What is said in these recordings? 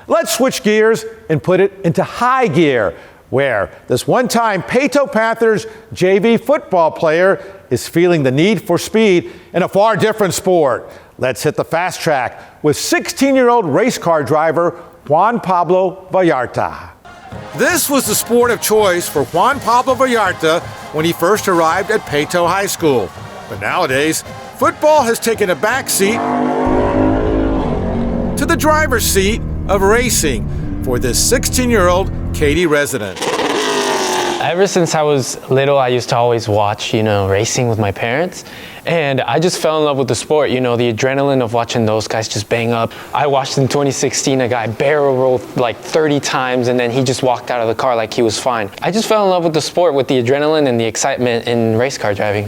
Let's switch gears and put it into high gear, where this one-time Peyto Panthers JV football player is feeling the need for speed in a far different sport. Let's hit the fast track with 16-year-old race car driver Juan Pablo Vallarta. This was the sport of choice for Juan Pablo Vallarta when he first arrived at Peyto High School. But nowadays, football has taken a backseat to the driver's seat of racing for this 16-year-old Katy resident. Ever since I was little, I used to always watch, racing with my parents. And I just fell in love with the sport, the adrenaline of watching those guys just bang up. I watched in 2016 a guy barrel roll like 30 times and then he just walked out of the car like he was fine. I just fell in love with the sport, with the adrenaline and the excitement in race car driving.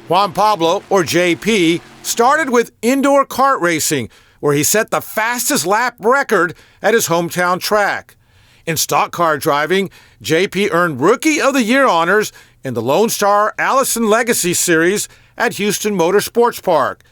Juan Pablo, or JP, started with indoor kart racing, where he set the fastest lap record at his hometown track. In stock car driving, JP earned Rookie of the Year honors in the Lone Star Allison Legacy Series at Houston Motor Sports Park.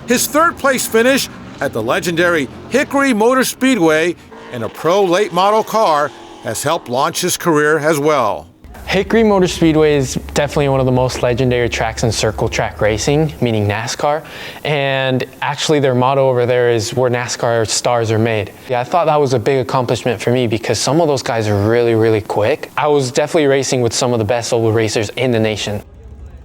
His third-place finish at the legendary Hickory Motor Speedway in a pro late model car has helped launch his career as well. Hickory Motor Speedway is definitely one of the most legendary tracks in circle track racing, meaning NASCAR. And actually their motto over there is where NASCAR stars are made. Yeah, I thought that was a big accomplishment for me because some of those guys are really, really quick. I was definitely racing with some of the best oval racers in the nation.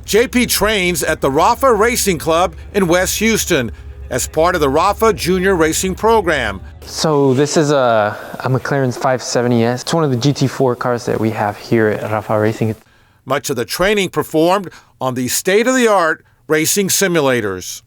JP trains at the Rafa Racing Club in West Houston as part of the Rafa Junior Racing Program. So this is a McLaren 570S. It's one of the GT4 cars that we have here at Rafa Racing. Much of the training performed on these state-of-the-art racing simulators.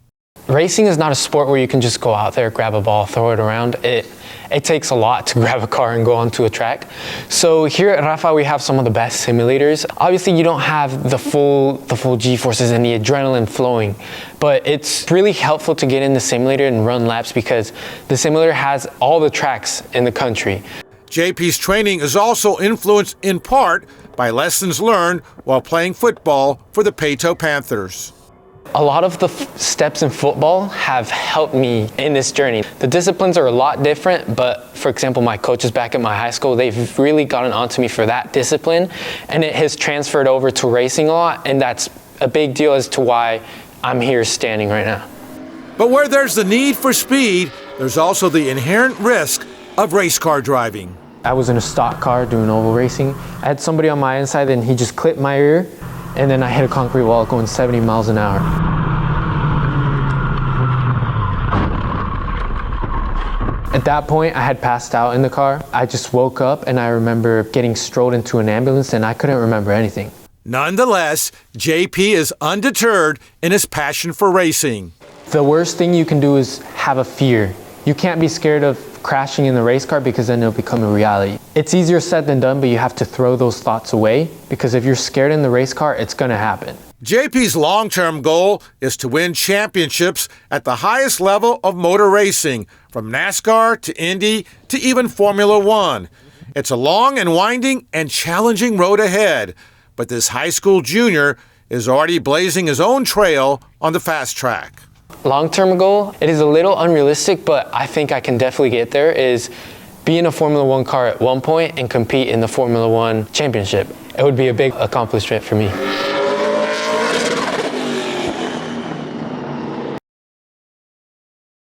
Racing is not a sport where you can just go out there, grab a ball, throw it around. It takes a lot to grab a car and go onto a track. So here at Rafa, we have some of the best simulators. Obviously, you don't have the full G-forces and the adrenaline flowing, but it's really helpful to get in the simulator and run laps because the simulator has all the tracks in the country. JP's training is also influenced in part by lessons learned while playing football for the Peyto Panthers. A lot of the steps in football have helped me in this journey. The disciplines are a lot different, but for example, my coaches back at my high school, they've really gotten onto me for that discipline, and it has transferred over to racing a lot, and that's a big deal as to why I'm here standing right now. But where there's the need for speed, there's also the inherent risk of race car driving. I was in a stock car doing oval racing. I had somebody on my inside and he just clipped my ear, and then I hit a concrete wall going 70 miles an hour. At that point, I had passed out in the car. I just woke up and I remember getting strolled into an ambulance and I couldn't remember anything. Nonetheless, JP is undeterred in his passion for racing. The worst thing you can do is have a fear. You can't be scared of crashing in the race car because then it'll become a reality. It's easier said than done, but you have to throw those thoughts away because if you're scared in the race car, it's gonna happen. JP's long-term goal is to win championships at the highest level of motor racing, from NASCAR to Indy to even Formula One. It's a long and winding and challenging road ahead, but this high school junior is already blazing his own trail on the fast track. Long-term goal, it is a little unrealistic, but I think I can definitely get there, is be in a Formula One car at one point and compete in the Formula One championship. It would be a big accomplishment for me.